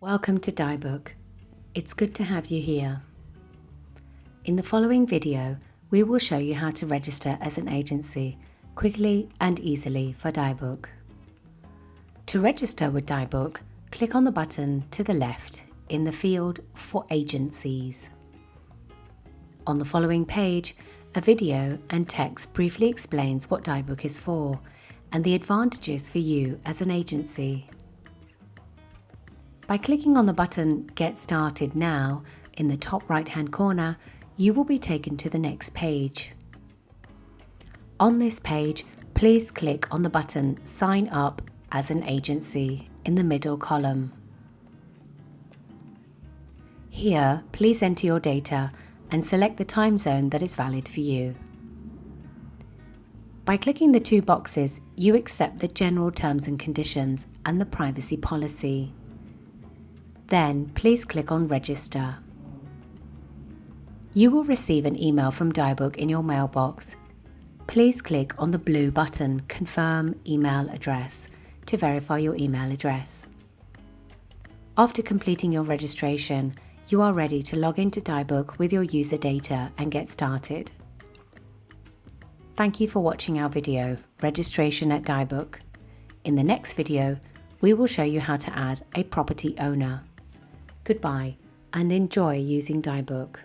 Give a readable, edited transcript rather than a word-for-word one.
Welcome to DiBooq. It's good to have you here. In the following video, we will show you how to register as an agency quickly and easily for DiBooq. To register with DiBooq, click on the button to the left in the field for agencies. On the following page, a video and text briefly explains what DiBooq is for and the advantages for you as an agency. By clicking on the button Get Started Now in the top right-hand corner, you will be taken to the next page. On this page, please click on the button Sign Up as an Agency in the middle column. Here, please enter your data and select the time zone that is valid for you. By clicking the two boxes, you accept the general terms and conditions and the privacy policy. Then, please click on Register. You will receive an email from DiBooq in your mailbox. Please click on the blue button Confirm Email Address to verify your email address. After completing your registration, you are ready to log into DiBooq with your user data and get started. Thank you for watching our video, Registration at DiBooq. In the next video, we will show you how to add a property owner. Goodbye and enjoy using DiBooq.